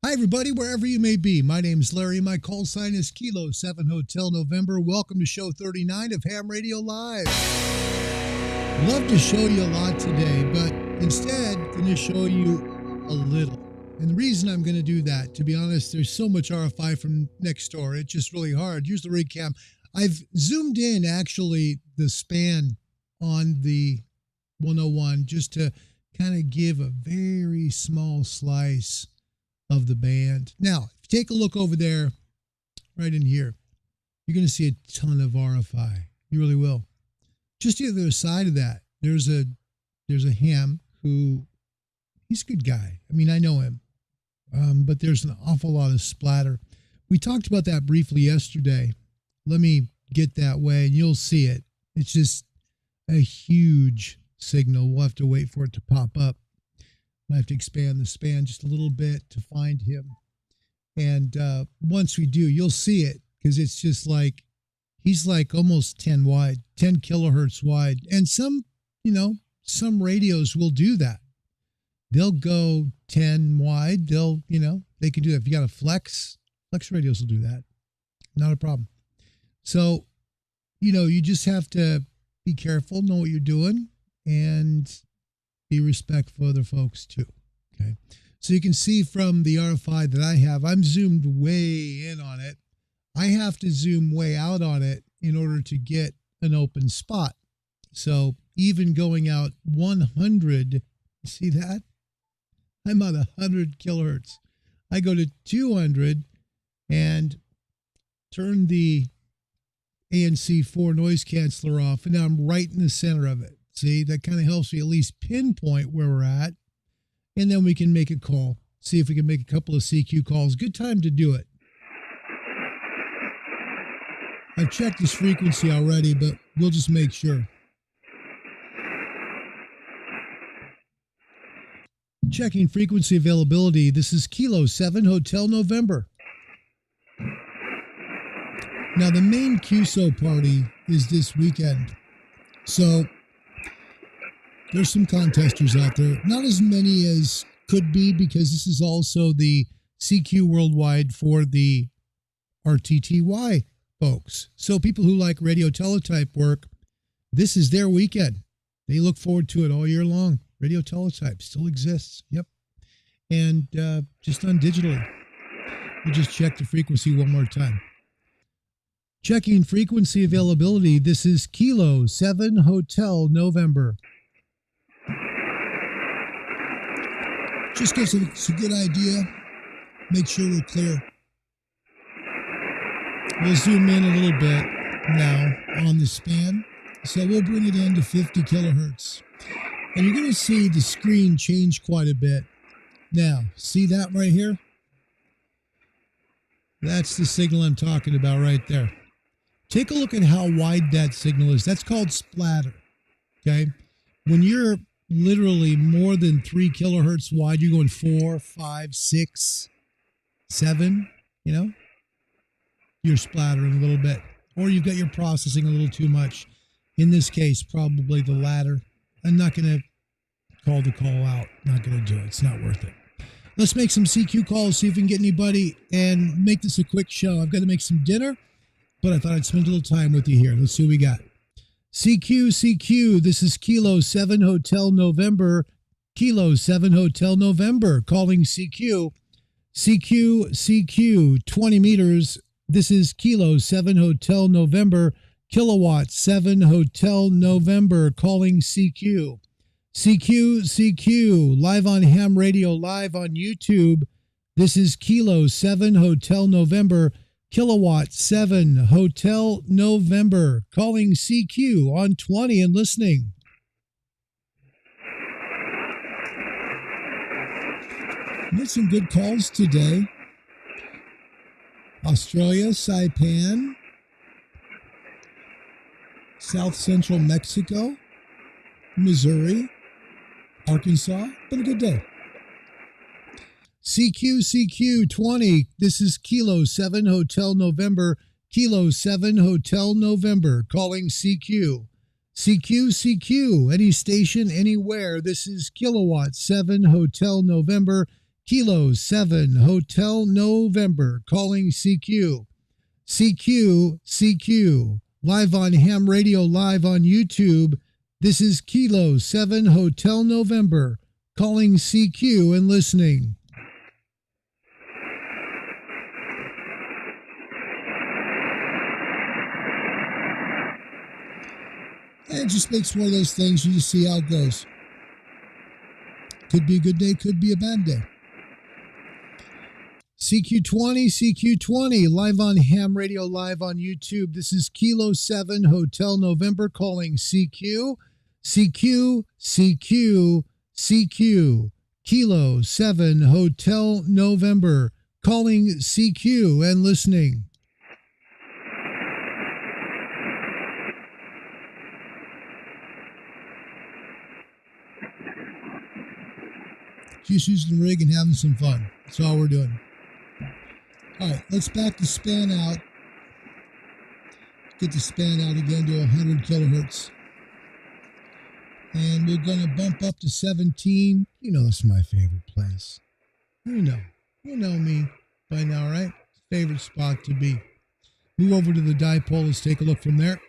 Hi, everybody, wherever you may be. My name is Larry. My call sign is Kilo 7 Hotel November. Welcome to show 39 of Ham Radio Live. Love to show you a lot today, but instead, I'm going to show you a little. And the reason I'm going to do that, to be honest, there's so much RFI from next door. It's just really hard. Here's the rig cam. I've zoomed in, actually, the span on the 101 just to kind of give a very small slice of the band. Now, if you take a look over there, right in here, you're going to see a ton of RFI. You really will. Just the other side of that, there's a ham who, he's a good guy. I mean, I know him, but there's an awful lot of splatter. We talked about that briefly yesterday. Let me get that way, and you'll see it. It's just a huge signal. We'll have to wait for it to pop up. I have to expand the span just a little bit to find him. And once we do, you'll see it, because it's just like, he's like almost 10 wide, 10 kilohertz wide. And some radios will do that. They'll go 10 wide. They can do that. If you got a flex radios will do that. Not a problem. So, you just have to be careful, know what you're doing, and be respectful of other folks too. Okay. So you can see from the RFI that I have, I'm zoomed way in on it. I have to zoom way out on it in order to get an open spot. So even going out 100, you see that? I'm at 100 kilohertz. I go to 200 and turn the ANC4 noise canceller off, and now I'm right in the center of it. See, that kind of helps me at least pinpoint where we're at, and then we can make a call. See if we can make a couple of CQ calls. Good time to do it. I've checked this frequency already, but we'll just make sure. Checking frequency availability. This is Kilo 7 Hotel November. Now, the main QSO party is this weekend. So there's some contesters out there. Not as many as could be, because this is also the CQ worldwide for the RTTY folks. So people who like radio teletype work, this is their weekend. They look forward to it all year long. Radio teletype still exists. Yep. And just done digitally. We'll just check the frequency one more time. Checking frequency availability. This is Kilo 7 Hotel November. Just gives us a good idea. Make sure we're clear. We'll zoom in a little bit now on the span. So we'll bring it in to 50 kilohertz. And you're going to see the screen change quite a bit. Now, see that right here? That's the signal I'm talking about right there. Take a look at how wide that signal is. That's called splatter. Okay? When you're literally more than 3 kilohertz wide, you're going 4, 5, 6, 7, you're splattering a little bit. Or you've got your processing a little too much. In this case, probably the latter. I'm not going to call the call out. Not going to do it. It's not worth it. Let's make some CQ calls, see if we can get anybody, and make this a quick show. I've got to make some dinner, but I thought I'd spend a little time with you here. Let's see what we got. CQ, this is Kilo 7 Hotel November. Kilo 7 Hotel November, calling CQ. CQ, 20 meters. This is Kilo 7 Hotel November. Kilowatt 7 Hotel November, calling CQ. CQ, live on Ham Radio, live on YouTube. This is Kilo 7 Hotel November. Kilowatt 7 Hotel November, calling CQ on 20 and listening. Made some good calls today. Australia, Saipan, South Central Mexico, Missouri, Arkansas. Been a good day. CQ 20. This is Kilo 7 Hotel November. Kilo 7 Hotel November, calling CQ. CQ, any station, anywhere. This is Kilowatt 7 Hotel November. Kilo 7 Hotel November calling CQ. CQ. Live on Ham Radio, live on YouTube. This is Kilo 7 Hotel November calling CQ and listening. And it just makes one of those things, you just see how it goes. Could be a good day, could be a bad day. CQ20, live on Ham Radio, live on YouTube. This is Kilo 7 Hotel November calling CQ. Kilo 7 Hotel November calling CQ and listening. Just using the rig and having some fun. That's all we're doing. All right, let's back the span out. Get the span out again to 100 kilohertz. And we're going to bump up to 17. You know it's my favorite place. You know me by now, right? Favorite spot to be. Move over to the dipole. Let's take a look from there.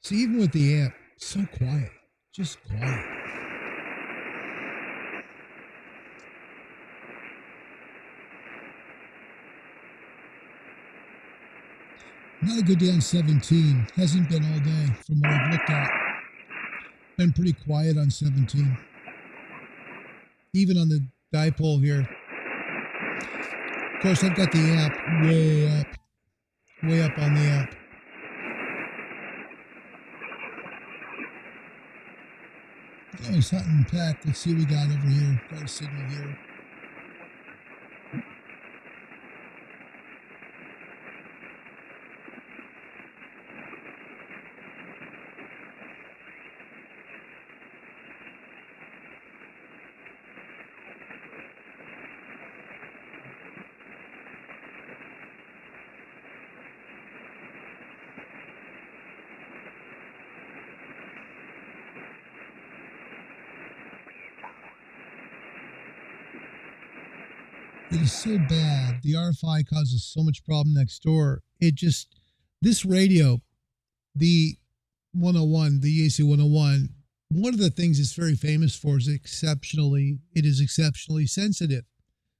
See, even with the amp, it's so quiet. Just quiet. Not a good day on 17. Hasn't been all day from what I've looked at. Been pretty quiet on 17. Even on the dipole here. Of course, I've got the amp way up on the amp. Oh, it's hot and packed. Let's see what we got over here. Got a signal here. It is so bad. The RFI causes so much problem next door. This radio, the 101, the Yaesu 101, one of the things it's very famous for is it is exceptionally sensitive.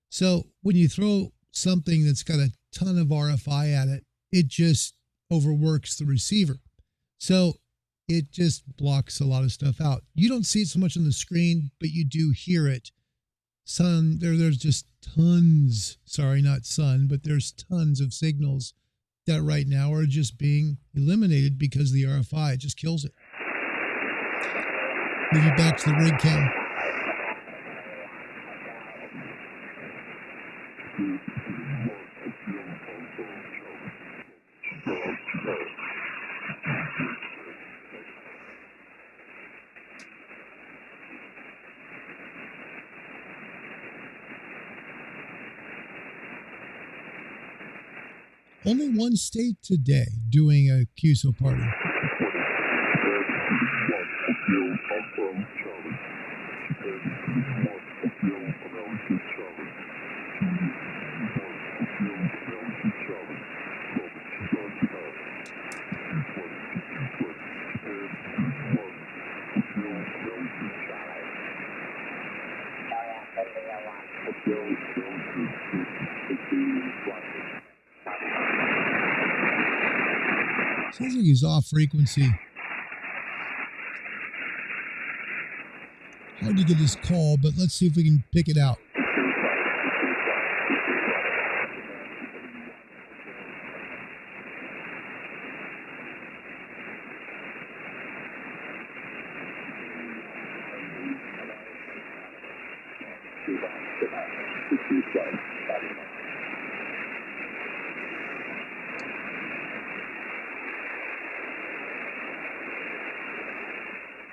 So when you throw something that's got a ton of RFI at it, it just overworks the receiver. So it just blocks a lot of stuff out. You don't see it so much on the screen, but you do hear it. There's just tons, there's tons of signals that right now are just being eliminated because the RFI just kills it. Move you back to the rig cam. Only one state today doing a QSO party. Sounds like he's off frequency. Hard to get his call, but let's see if we can pick it out.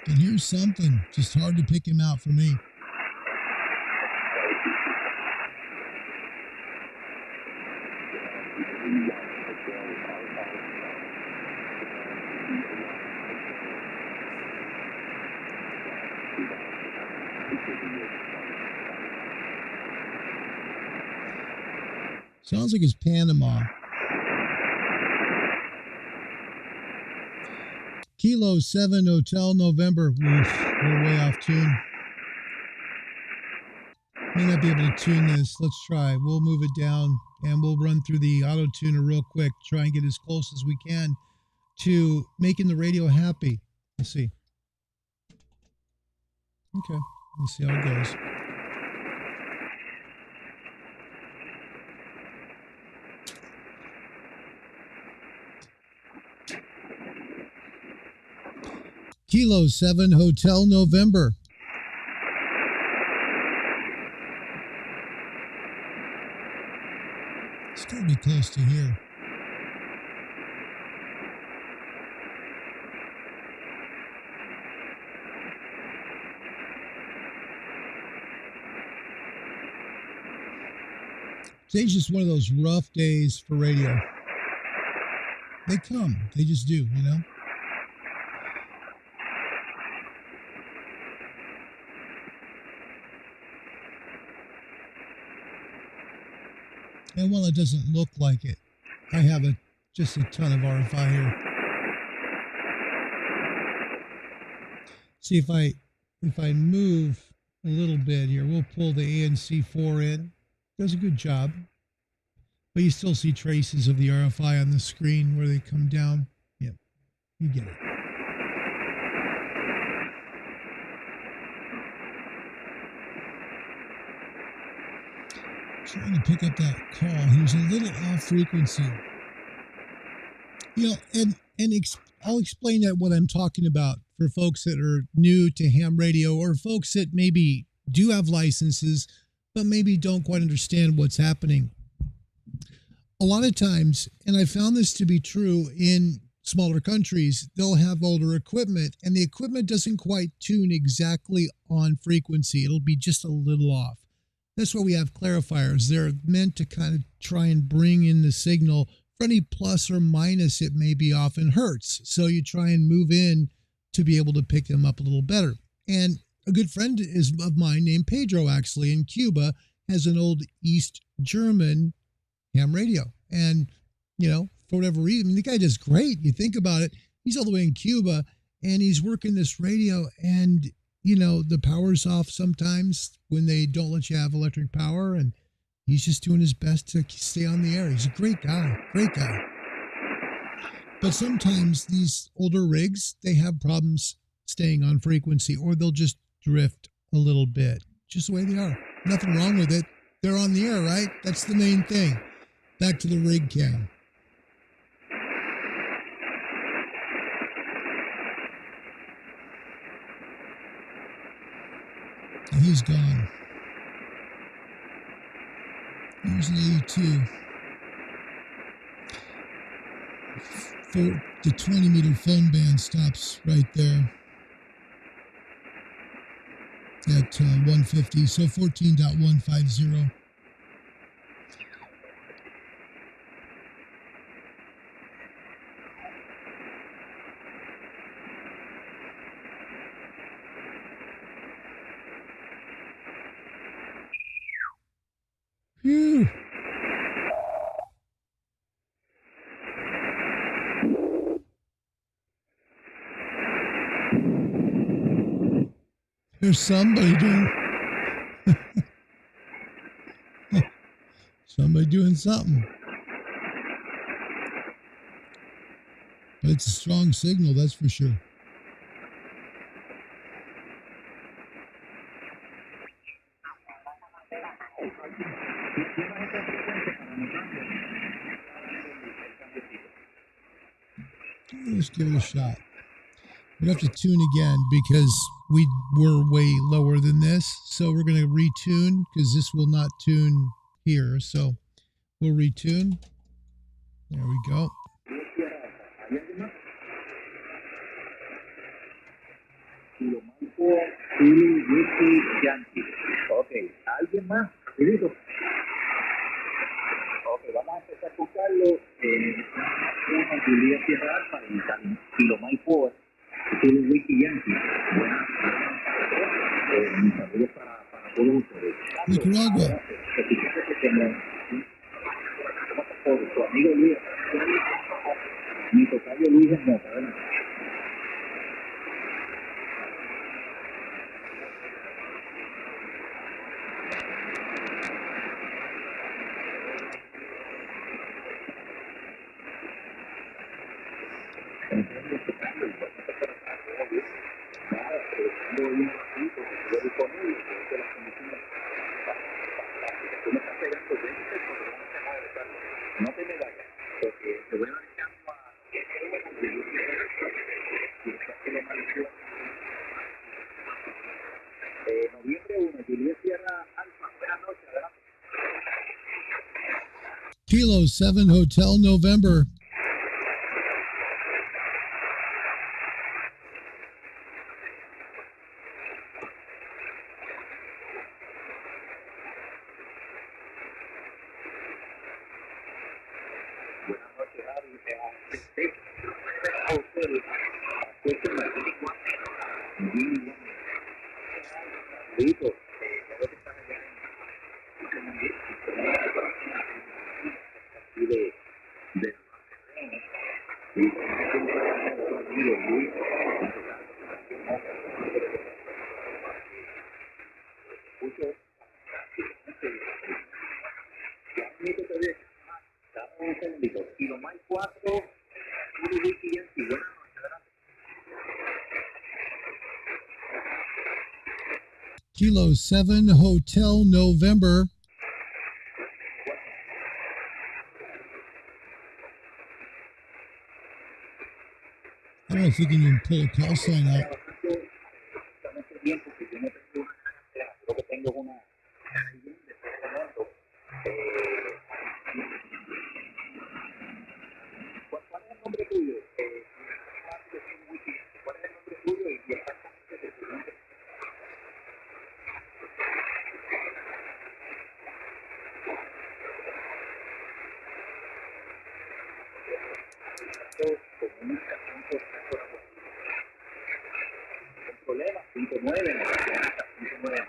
And here's something, just hard to pick him out for me. Sounds like it's Panama. Kilo 7 Hotel November. Oof, we're way off tune. May not be able to tune this. Let's try. We'll move it down and we'll run through the auto tuner real quick. Try and get as close as we can to making the radio happy. Let's see. Okay, let's see how it goes. Kilo 7 Hotel November. It's got to be close to here. Today's just one of those rough days for radio. They come. They just do, you know? And while it doesn't look like it, I have just a ton of RFI here. See if I move a little bit here, we'll pull the ANC4 in. Does a good job. But you still see traces of the RFI on the screen where they come down. Yep, you get it. Trying to pick up that call. He was a little off frequency. You know, and I'll explain that what I'm talking about for folks that are new to ham radio or folks that maybe do have licenses but maybe don't quite understand what's happening. A lot of times, and I found this to be true in smaller countries, they'll have older equipment and the equipment doesn't quite tune exactly on frequency. It'll be just a little off. That's why we have clarifiers. They're meant to kind of try and bring in the signal for any plus or minus it may be off in hertz. So you try and move in to be able to pick them up a little better. And a good friend of mine named Pedro, actually, in Cuba, has an old East German ham radio. And, you know, for whatever reason, the guy does great. You think about it, he's all the way in Cuba and he's working this radio and, you know, the power's off sometimes when they don't let you have electric power, and he's just doing his best to stay on the air. He's a great guy, great guy. But sometimes these older rigs, they have problems staying on frequency, or they'll just drift a little bit, just the way they are. Nothing wrong with it. They're on the air, right? That's the main thing. Back to the rig cam. He's gone. Here's an 82. The 20 meter phone band stops right there at 150, so 14.150. Phew. There's somebody doing something. But it's a strong signal, that's for sure. Let's give it a shot. We have to tune again because we were way lower than this. So we're going to retune because this will not tune here. So we'll retune. There we go. Ok, ¿alguien más? Rico. Ok, vamos a empezar a escucharlo. Una Julia Sierra Alfa y Kilo Mike 4, Wiki Yankee. Buenas. Mis saludos para todos ustedes. Nicaragua. Que fíjate que por tu amigo Luis, mi tocayo Luis es nota, ¿verdad? No te me vayas, porque te voy a dar el cambio a noviembre 1, Juliet Sierra Alfa. Buenas noches, adelante. Kilo 7 Hotel November. Buenas noches, Javi. Hotel, cuestión de 24. Rico, creo que están allá de y lo más 4, un wiki y buenas noches, ¿verdad? Kilo 7 Hotel November. I don't know if we can even pull a call sign out. Lo que tengo es una ¿Cuál es el nombre tuyo? ¿Cuál es el nombre tuyo y exactamente de tu nombre? Comunicación por problema 59 59.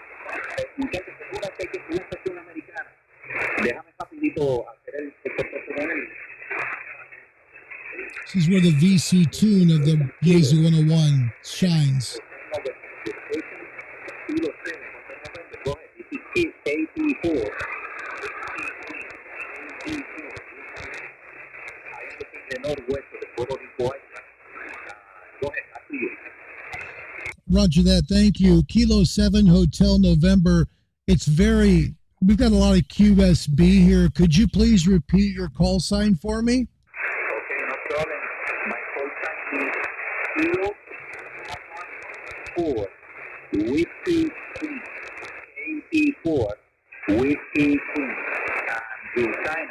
Muchachos, segúrate que tú estás una americana. Déjame rapidito hacer el proceso con él. This is where the VC tune of the Yaesu 101 shines. Roger that. Thank you. Kilo 7 Hotel November. We've got a lot of QSB here. Could you please repeat your call sign for me? Okay, no problem. My call sign is 4 Whiskey Queen 84 Whiskey Queen. And your sign,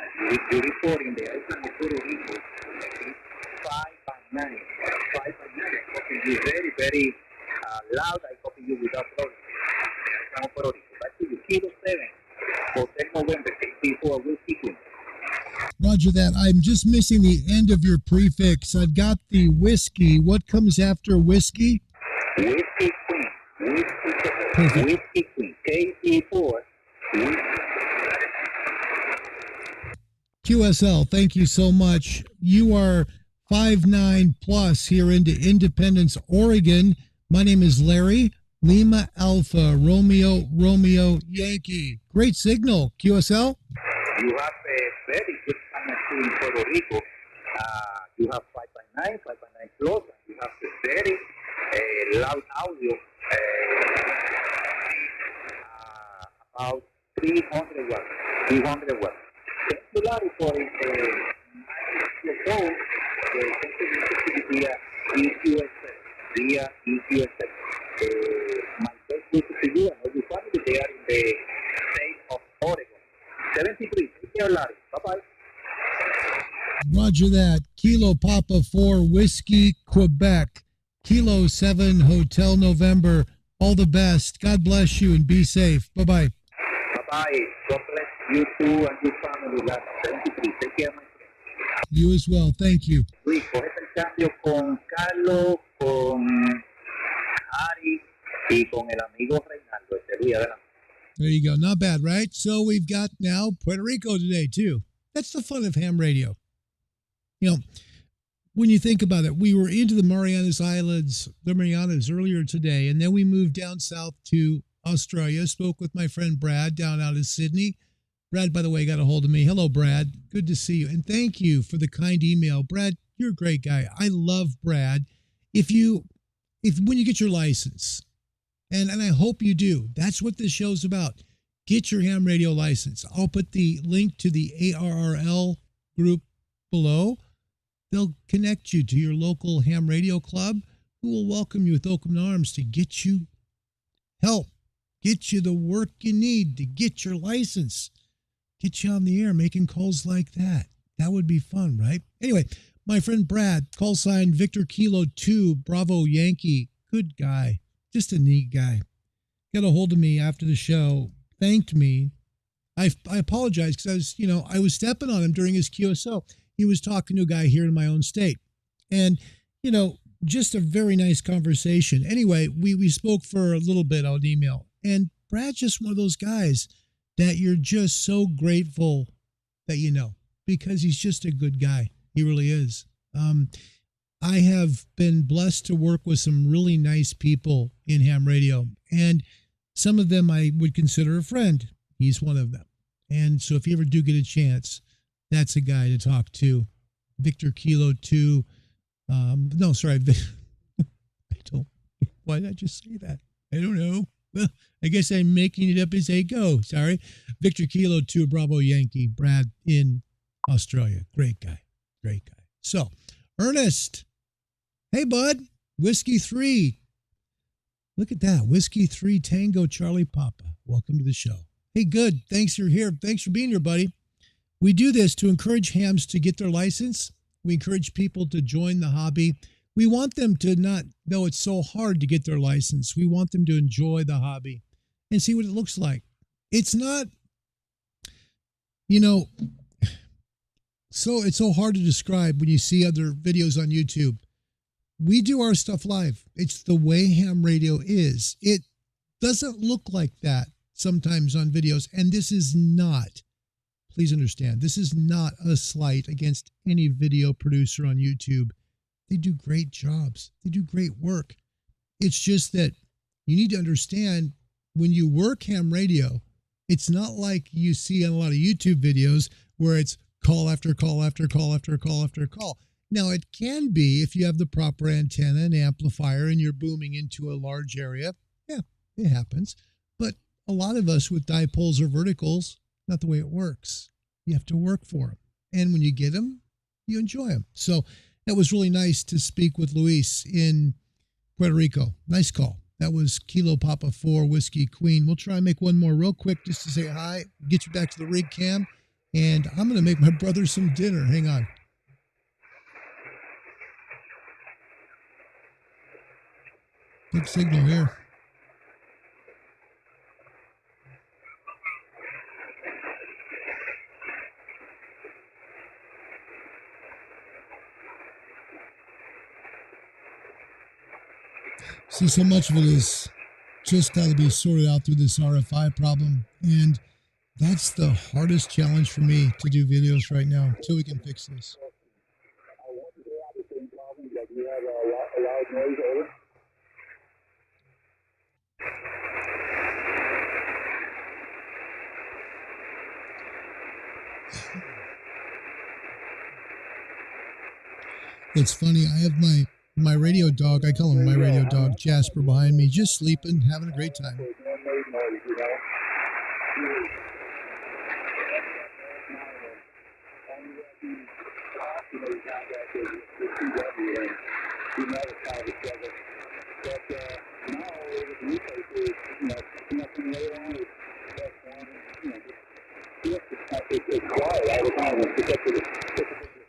you report in the island of Puerto Rico is 5 and 9. 5 and 9. Okay, you're very, very loud. I copy you without problem. The island of Puerto Rico. Back to you. Kilo 7 Hotel November 84 Whiskey Queen. Roger that. I'm just missing the end of your prefix. I've got the whiskey. What comes after whiskey? Whiskey Queen. Perfect. Whiskey Queen. KE4. QSL, thank you so much. You are 5'9" plus here into Independence, Oregon. My name is Larry. Lima Alpha, Romeo, Yankee. Great signal, QSL. You have a very good connection in Puerto Rico. You have 5.9, 5.9 plus, and you have a very loud audio, about 300 watts. 300 watts. Thank you, Larry, for QSO, via EQS. Via EQS. My best wishes to you and all your family. They are in the state of Oregon. 73. Take care, Larry. Bye-bye. Roger that. Kilo Papa 4 Whiskey, Quebec. Kilo 7 Hotel November. All the best. God bless you and be safe. Bye-bye. Bye-bye. God bless you too and your family, Larry. 73. Take care, my friend. You as well. Thank you. Luis, coge el cambio con Carlos, con Ari, y con el amigo Reinaldo. Luis, adelante. There you go. Not bad, right? So we've got now Puerto Rico today, too. That's the fun of ham radio. You know, when you think about it, we were into the Marianas Islands, the Marianas earlier today, and then we moved down south to Australia. Spoke with my friend Brad down out of Sydney. Brad, by the way, got a hold of me. Hello, Brad. Good to see you. And thank you for the kind email. Brad, you're a great guy. I love Brad. When you get your license, and I hope you do, that's what this show's about. Get your ham radio license. I'll put the link to the ARRL group below. They'll connect you to your local ham radio club, who will welcome you with open arms to get you help, get you the work you need to get your license, get you on the air making calls like that. That would be fun, right? Anyway, my friend Brad, call sign Victor Kilo 2, Bravo Yankee, good guy, just a neat guy. Got a hold of me after the show, thanked me. I apologize because I was stepping on him during his QSO. He was talking to a guy here in my own state. And, just a very nice conversation. Anyway, we spoke for a little bit on email. And Brad's just one of those guys that you're just so grateful that because he's just a good guy. He really is. I have been blessed to work with some really nice people in ham radio. And some of them I would consider a friend. He's one of them. And so if you ever do get a chance, that's a guy to talk to. Victor Kilo 2. No, sorry. Why did I just say that? I don't know. Well, I guess I'm making it up as I go. Sorry. Victor Kilo 2, Bravo Yankee, Brad in Australia. Great guy. Great guy. So, Ernest. Hey, bud. Whiskey 3. Look at that. Whiskey 3 Tango Charlie Papa. Welcome to the show. Hey, good. Thanks you're here. Thanks for being here, buddy. We do this to encourage hams to get their license. We encourage people to join the hobby. We want them to not know it's so hard to get their license. We want them to enjoy the hobby and see what it looks like. It's not, so it's so hard to describe when you see other videos on YouTube. We do our stuff live. It's the way ham radio is. It doesn't look like that sometimes on videos, and this is not. Please understand, this is not a slight against any video producer on YouTube. They do great jobs. They do great work. It's just that you need to understand when you work ham radio, it's not like you see on a lot of YouTube videos where it's call after call after call after call after call. Now, it can be if you have the proper antenna and amplifier and you're booming into a large area. Yeah, it happens. But a lot of us with dipoles or verticals, not the way it works. You have to work for them. And when you get them, you enjoy them. So that was really nice to speak with Luis in Puerto Rico. Nice call. That was Kilo Papa 4 Whiskey Queen. We'll try and make one more real quick just to say hi, get you back to the rig cam. And I'm going to make my brother some dinner. Hang on. Good signal here. See, so much of it is just got to be sorted out through this RFI problem. And that's the hardest challenge for me to do videos right now until we can fix this. It's funny, I have my radio dog, I call him my radio dog, Jasper, behind me, just sleeping, having a great time.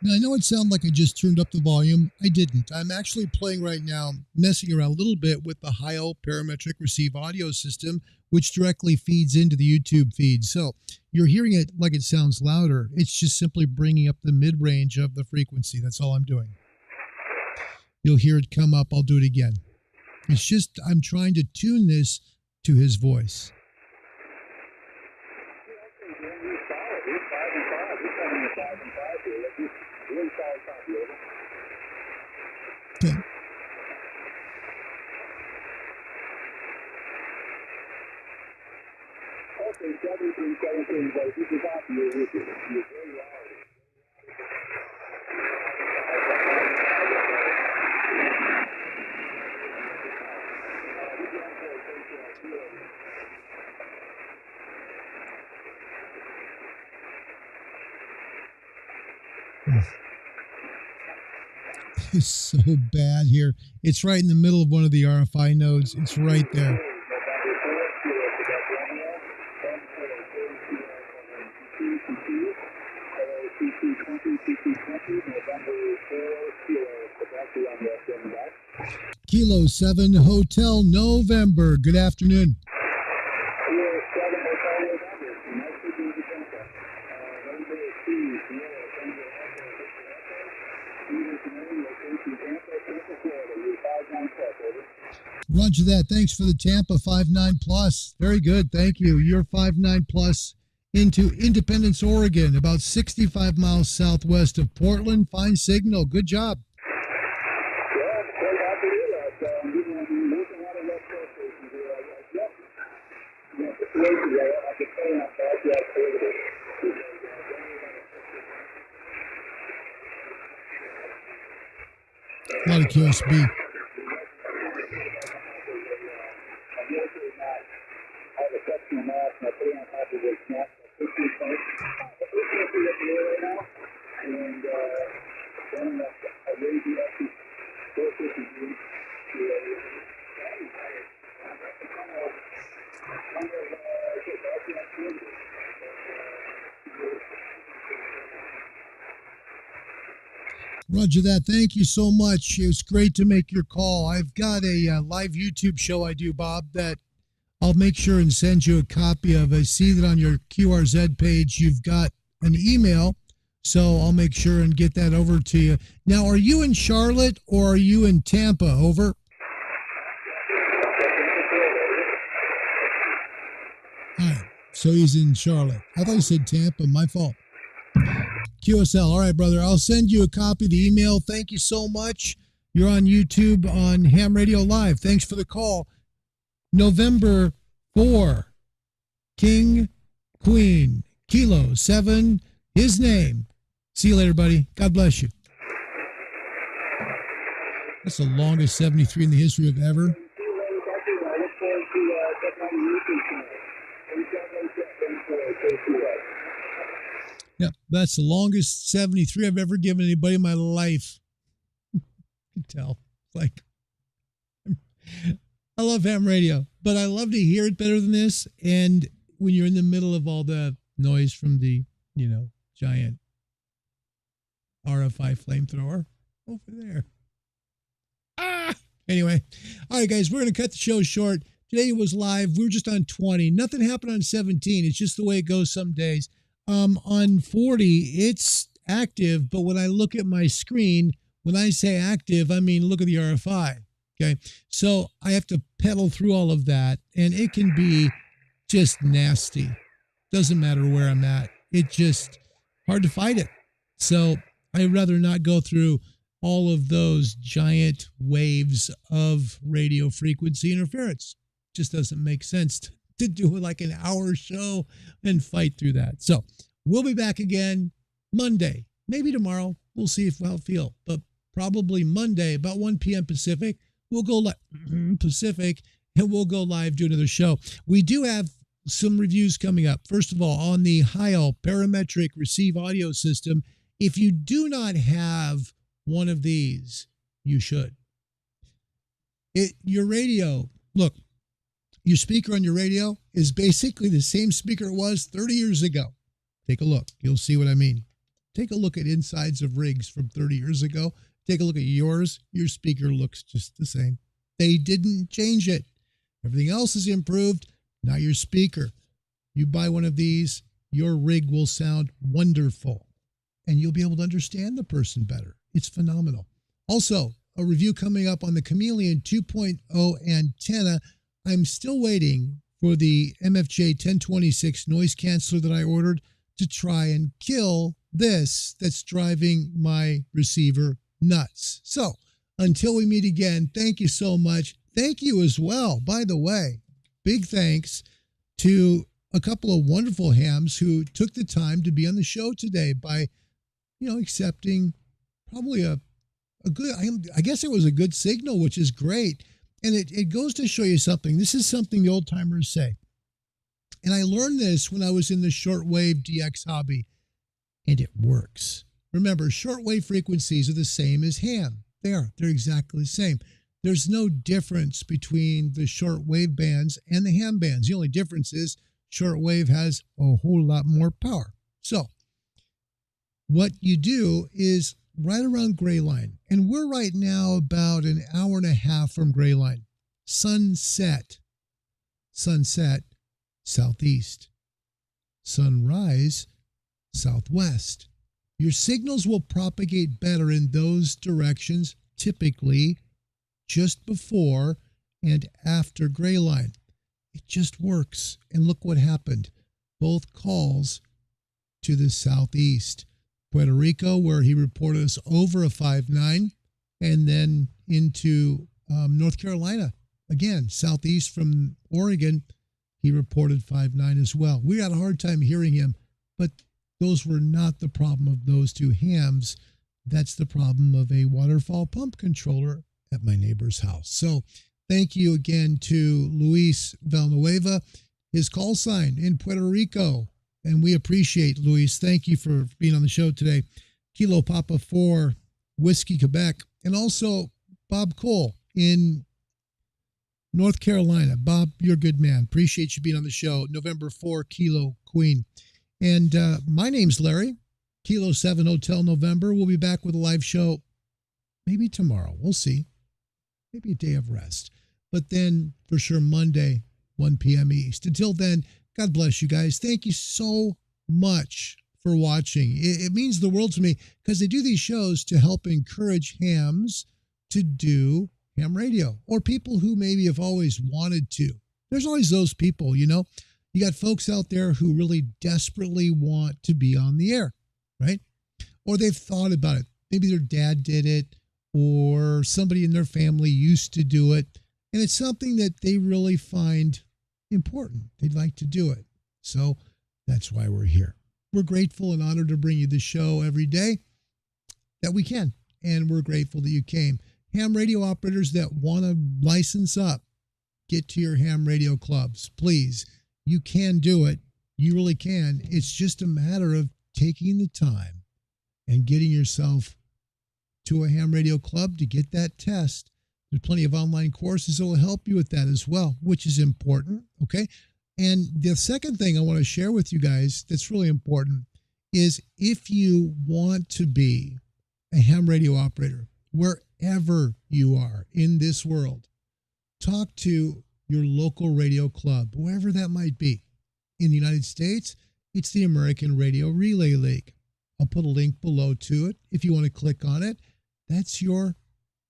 Now, I know it sounded like I just turned up the volume. I didn't. I'm actually playing right now, messing around a little bit with the Heil Parametric Receive audio system, which directly feeds into the YouTube feed. So you're hearing it like it sounds louder. It's just simply bringing up the mid-range of the frequency. That's all I'm doing. You'll hear it come up. I'll do it again. It's just I'm trying to tune this to his voice. Okay. It's so bad here. It's right in the middle of one of the RFI nodes. It's right there. Kilo 7 Hotel November. Good afternoon. Roger that. Thanks for the Tampa 59 plus. Very good. Thank you. You're 59 plus into Independence, Oregon, about 65 miles southwest of Portland. Fine signal. Good job. A lot of QSB. Roger that. Thank you so much. It was great to make your call. I've got a live YouTube show I do, Bob, that I'll make sure and send you a copy of. I see that on your QRZ page, you've got an email, so I'll make sure and get that over to you. Now, are you in Charlotte or are you in Tampa? Over. All right. So he's in Charlotte. I thought he said Tampa. My fault. QSL. All right, brother. I'll send you a copy of the email. Thank you so much. You're on YouTube on Ham Radio Live. Thanks for the call. November 4, King, Queen, Kilo 7, his name. See you later, buddy. God bless you. That's the longest 73 in the history of ever. Yeah, that's the longest 73 I've ever given anybody in my life. You can tell. Like, I love ham radio, but I love to hear it better than this. And when you're in the middle of all the noise from the, giant RFI flamethrower over there. Anyway. All right, guys, we're going to cut the show short. Today was live. We were just on 20. Nothing happened on 17. It's just the way it goes some days. On 40, it's active, but when I look at my screen, when I say active, I mean, look at the RFI. Okay. So I have to pedal through all of that, and it can be just nasty. Doesn't matter where I'm at. It's just hard to fight it. So I'd rather not go through all of those giant waves of radio frequency interference. Just doesn't make sense to do like an hour show and fight through that. So we'll be back again Monday, maybe tomorrow. We'll see if I'll feel, but probably Monday about 1 p.m. Pacific. We'll go Pacific and we'll go live, do another show. We do have some reviews coming up. First of all, on the Heil parametric receive audio system. If you do not have one of these, you should. Your radio, look, your speaker on your radio is basically the same speaker it was 30 years ago. Take a look. You'll see what I mean. Take a look at insides of rigs from 30 years ago. Take a look at yours. Your speaker looks just the same. They didn't change it. Everything else is improved, not your speaker. You buy one of these, your rig will sound wonderful, and you'll be able to understand the person better. It's phenomenal. Also, a review coming up on the Chameleon 2.0 antenna. I'm still waiting for the MFJ 1026 noise canceller that I ordered to try and kill this that's driving my receiver nuts. So until we meet again, thank you so much. Thank you as well, by the way. Big thanks to a couple of wonderful hams who took the time to be on the show today by, accepting probably a good, I guess it was a good signal, which is great. And it goes to show you something. This is something the old timers say. And I learned this when I was in the shortwave DX hobby, and it works. Remember, shortwave frequencies are the same as ham. They're exactly the same. There's no difference between the shortwave bands and the ham bands. The only difference is shortwave has a whole lot more power. So what you do is right around gray line, and we're right now about an hour and a half from gray line. Sunset, southeast. Sunrise, southwest. Your signals will propagate better in those directions, typically just before and after gray line. It just works. And look what happened. Both calls to the southeast. Puerto Rico, where he reported us over a 5.9, and then into North Carolina. Again, southeast from Oregon, he reported 5.9 as well. We had a hard time hearing him, but those were not the problem of those two hams. That's the problem of a waterfall pump controller at my neighbor's house. So thank you again to Luis Villanueva, his call sign in Puerto Rico. And we appreciate Luis. Thank you for being on the show today. Kilo Papa 4, Whiskey, Quebec. And also Bob Cole in North Carolina. Bob, you're a good man. Appreciate you being on the show. November 4, Kilo Queen. And my name's Larry. Kilo 7 Hotel November. We'll be back with a live show maybe tomorrow. We'll see. Maybe a day of rest. But then for sure Monday, 1 p.m. East. Until then, God bless you guys. Thank you so much for watching. It means the world to me because they do these shows to help encourage hams to do ham radio, or people who maybe have always wanted to. There's always those people, you got folks out there who really desperately want to be on the air, right? Or they've thought about it. Maybe their dad did it, or somebody in their family used to do it. And it's something that they really find important. They'd like to do it. So that's why we're here. We're grateful and honored to bring you the show every day that we can. And we're grateful that you came. Ham radio operators that want to license up, get to your ham radio clubs. Please, you can do it. You really can. It's just a matter of taking the time and getting yourself to a ham radio club to get that test. There's plenty of online courses that will help you with that as well, which is important, okay? And the second thing I want to share with you guys that's really important is if you want to be a ham radio operator, wherever you are in this world, talk to your local radio club, wherever that might be. In the United States, it's the American Radio Relay League. I'll put a link below to it if you want to click on it. That's your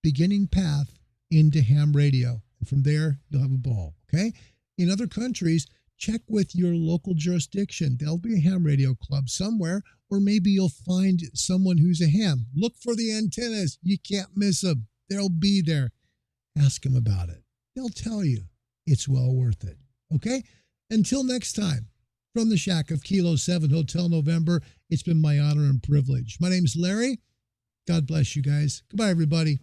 beginning path into ham radio. And from there, you'll have a ball, okay? In other countries, check with your local jurisdiction. There'll be a ham radio club somewhere, or maybe you'll find someone who's a ham. Look for the antennas. You can't miss them. They'll be there. Ask them about it. They'll tell you it's well worth it, okay? Until next time, from the shack of Kilo 7 Hotel November, it's been my honor and privilege. My name's Larry. God bless you guys. Goodbye, everybody.